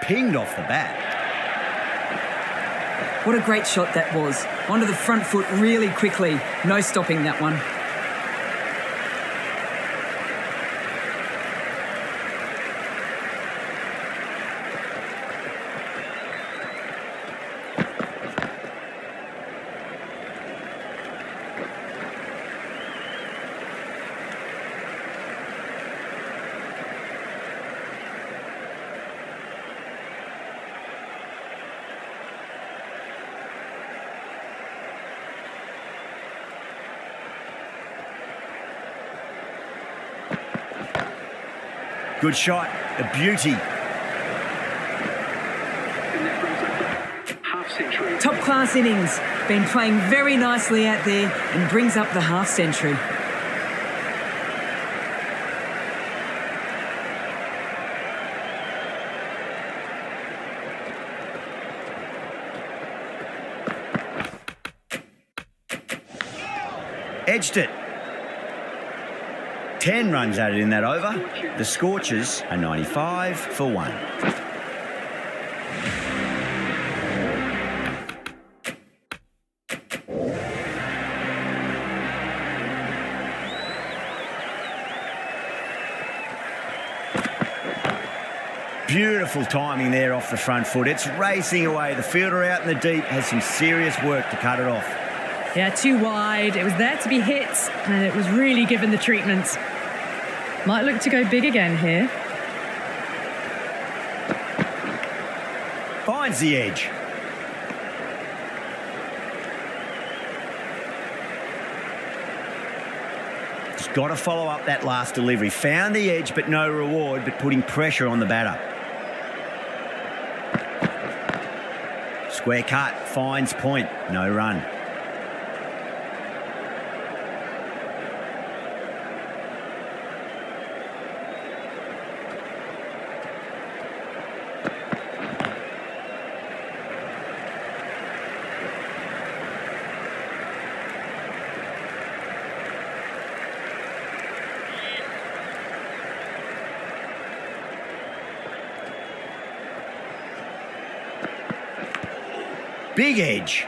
pinged off the bat.
What a great shot that was. Onto the front foot really quickly. No stopping that one.
Good shot, a beauty.
And that brings up the half century.
Top class innings. Been playing very nicely out there and brings up the half century.
Edged it. 10 runs added in that over. The Scorchers are 95 for 1. Beautiful timing there off the front foot. It's racing away. The fielder out in the deep has some serious work to cut it off.
Yeah, too wide. It was there to be hit, and it was really given the treatment. Might look to go big again here.
Finds the edge. Just got to follow up that last delivery. Found the edge, but no reward, but putting pressure on the batter. Square cut, finds point, no run. Big edge.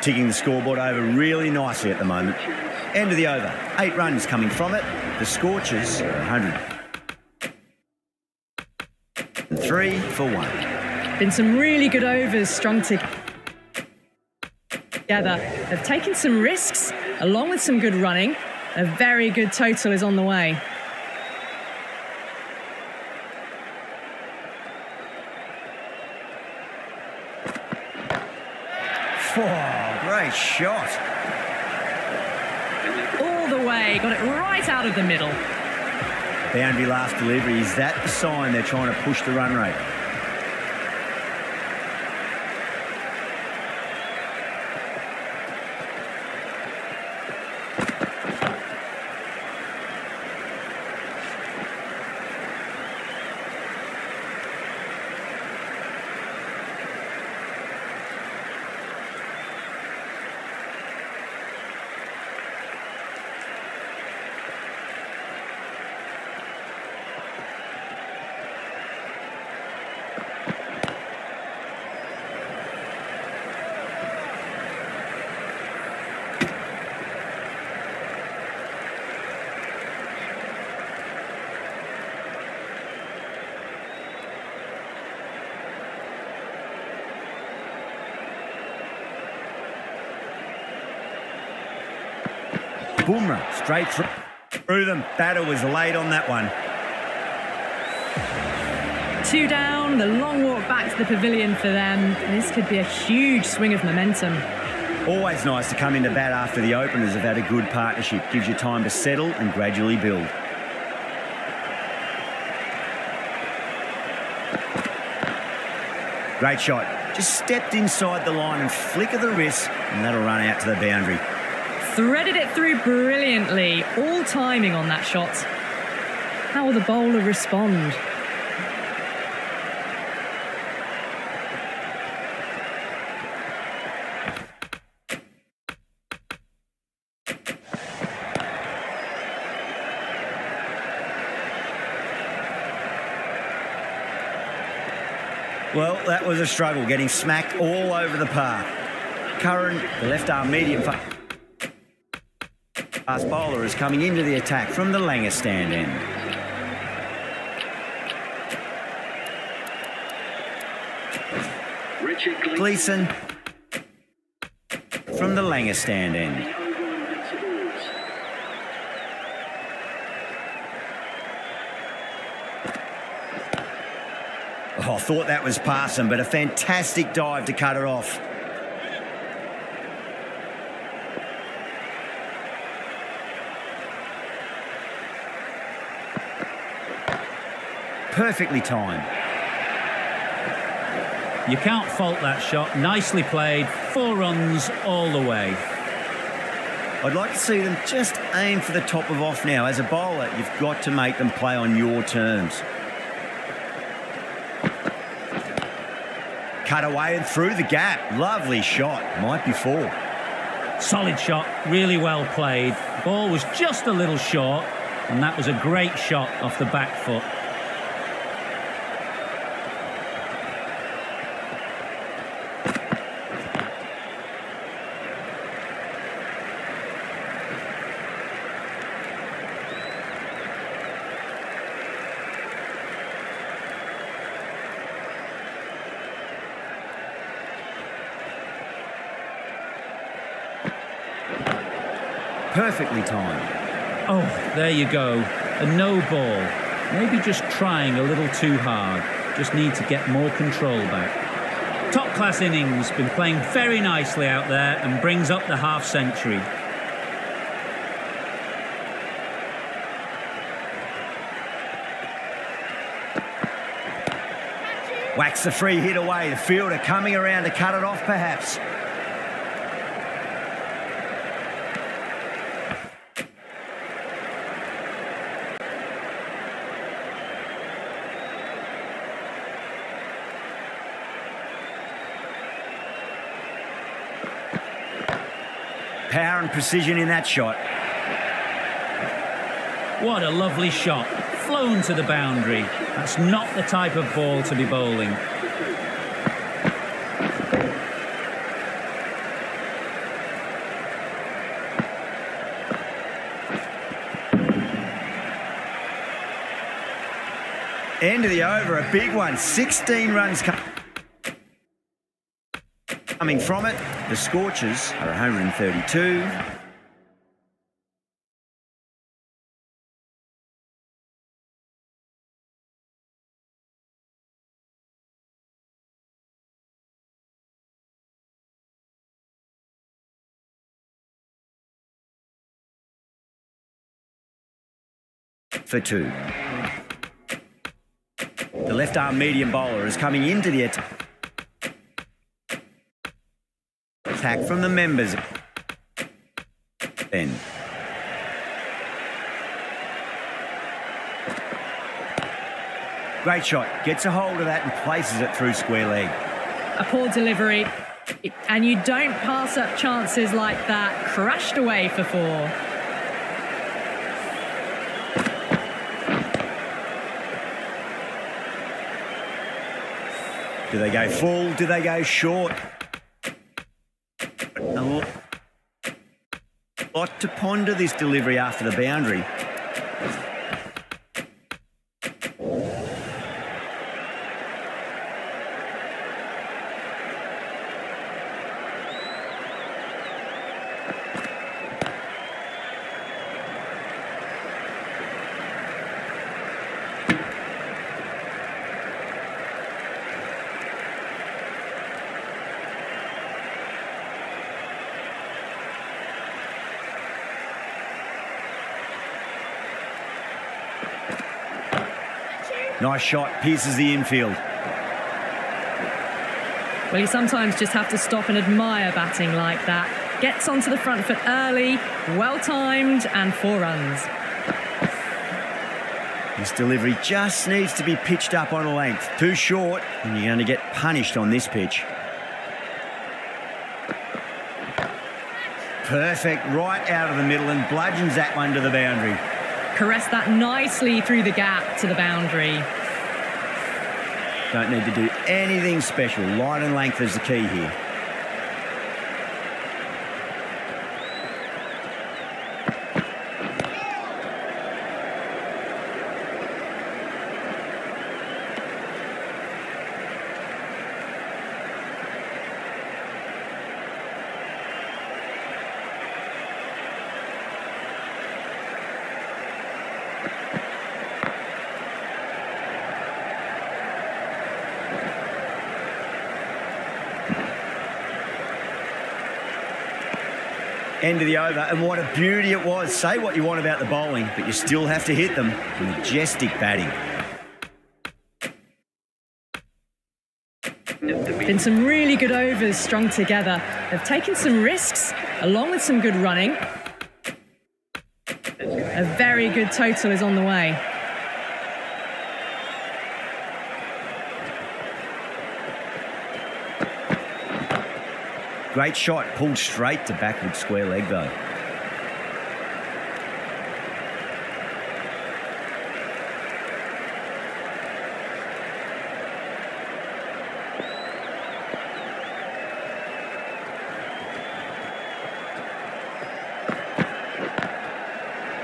Ticking the scoreboard over really nicely at the moment. End of the over. 8 runs coming from it. The Scorchers are 103 for 1.
Been some really good overs strung together. They've taken some risks along with some good running. A very good total is on the way.
Oh, great shot.
All the way, got it right out of the middle.
Boundary last delivery. Is that the sign they're trying to push the run rate? BUMRAH straight through them. Batter was late on that one.
2 down, the long walk back to the pavilion for them. This could be a huge swing of momentum.
Always nice to come into bat after the openers have had a good partnership. Gives you time to settle and gradually build. Great shot. Just stepped inside the line and flick of the wrist, and that'll run out to the boundary.
threaded it through brilliantly. All timing on that shot. How will the bowler respond?
Well, that was a struggle, getting smacked all over the park. Curran, the left arm medium fast bowler, is coming into the attack from the Langer stand end.
Richard
Gleeson from the Langer stand end. Oh, I thought that was passing, but a fantastic dive to cut it off. Perfectly timed.
You can't fault that shot. Nicely played. 4 runs all the way.
I'd like to see them just aim for the top of off now. As a bowler, you've got to make them play on your terms. Cut away and through the gap. Lovely shot. Might be 4.
Solid shot. Really well played. Ball was just a little short, and that was a great shot off the back foot.
Perfectly timed.
Oh, there you go. A no ball. Maybe just trying a little too hard. Just need to get more control back. Top class innings. Been playing very nicely out there and brings up the half century.
Whacks the free hit away. The fielder coming around to cut it off perhaps. Power and precision in that shot.
What a lovely shot. Flown to the boundary. That's not the type of ball to be bowling.
End of the over, a big one. 16 runs coming from it. The Scorchers are 132. For 2. The left arm medium bowler is coming into the attack from the members. Then great shot, gets a hold of that and places it through square leg.
A poor delivery, and you don't pass up chances like that. Crashed away for 4.
Do they go full? Do they go short? A lot to ponder this delivery after the boundary. Nice shot, pierces the infield.
Well, you sometimes just have to stop and admire batting like that. Gets onto the front foot early, well timed, and 4 runs.
This delivery just needs to be pitched up on a length. Too short, and you're going to get punished on this pitch. Perfect, right out of the middle, and bludgeons that one to the boundary.
Caressed that nicely through the gap to the boundary.
Don't need to do anything special. Line and length is the key here. End of the over, and what a beauty it was. Say what you want about the bowling, but you still have to hit them. Majestic batting.
Been some really good overs strung together. They've taken some risks, along with some good running. A very good total is on the way.
Great shot, pulled straight to backward square leg though.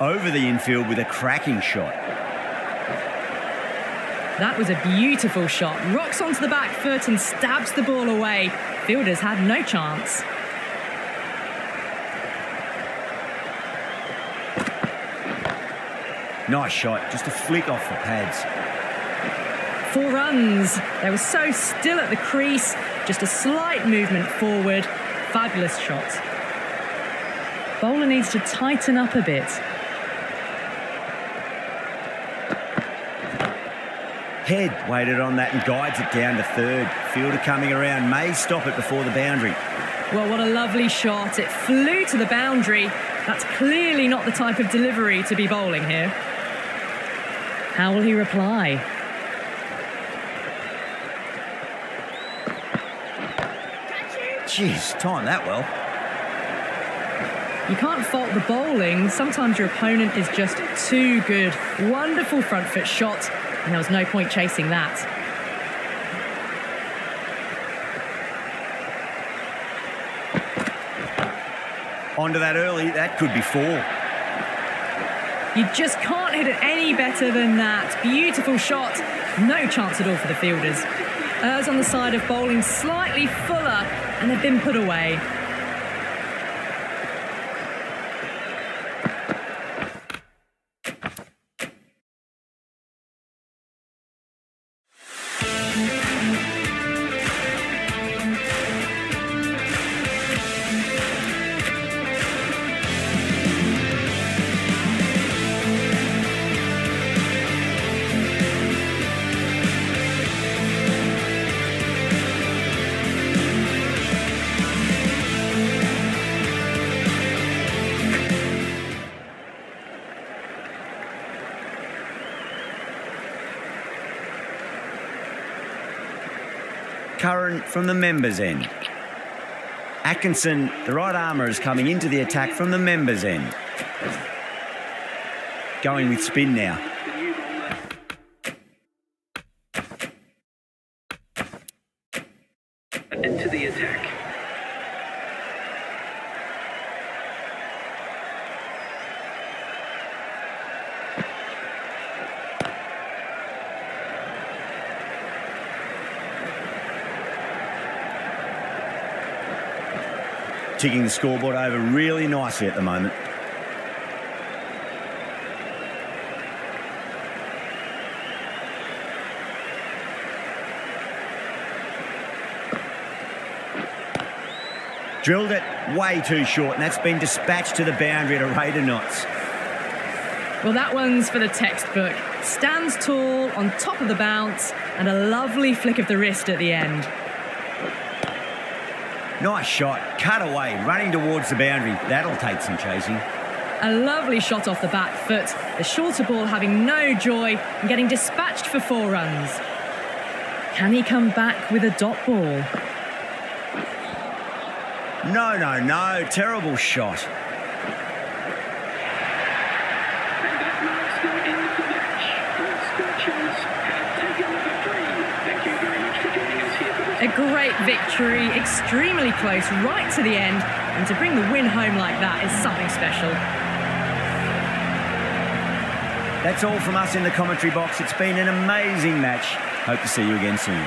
Over the infield with a cracking shot.
That was a beautiful shot. Rocks onto the back foot and stabs the ball away. Fielders had no chance.
Nice shot, just a flick off the pads.
4 runs. They were so still at the crease. Just a slight movement forward. Fabulous shot. Bowler needs to tighten up a bit.
Head waited on that and guides it down to third. Fielder coming around, may stop it before the boundary.
Well, what a lovely shot. It flew to the boundary. That's clearly not the type of delivery to be bowling here. How will he reply?
Jeez, timed that well.
You can't fault the bowling. Sometimes your opponent is just too good. Wonderful front foot shot, and there was no point chasing that.
Onto that early, that could be 4.
You just can't hit it any better than that. Beautiful shot. No chance at all for the fielders. Errs on the side of bowling slightly fuller, and they've been put away.
Curran from the members' end. Atkinson, the right armour, is coming into the attack from the members' end. Going with spin now.
Into the attack.
Ticking the scoreboard over really nicely at the moment. Drilled it way too short, and that's been dispatched to the boundary at a rate of knots.
Well, that one's for the textbook. Stands tall on top of the bounce, and a lovely flick of the wrist at the end.
Nice shot, cut away, running towards the boundary. That'll take some chasing.
A lovely shot off the back foot. The shorter ball having no joy and getting dispatched for 4 runs. Can he come back with a dot ball?
No. Terrible shot.
And that marks the end of the match. The Scorchers have taken the victory. Thank you very much for joining us here for this.
A great victory, extremely close, right to the end. And to bring the win home like that is something special.
That's all from us in the commentary box. It's been an amazing match. Hope to see you again soon.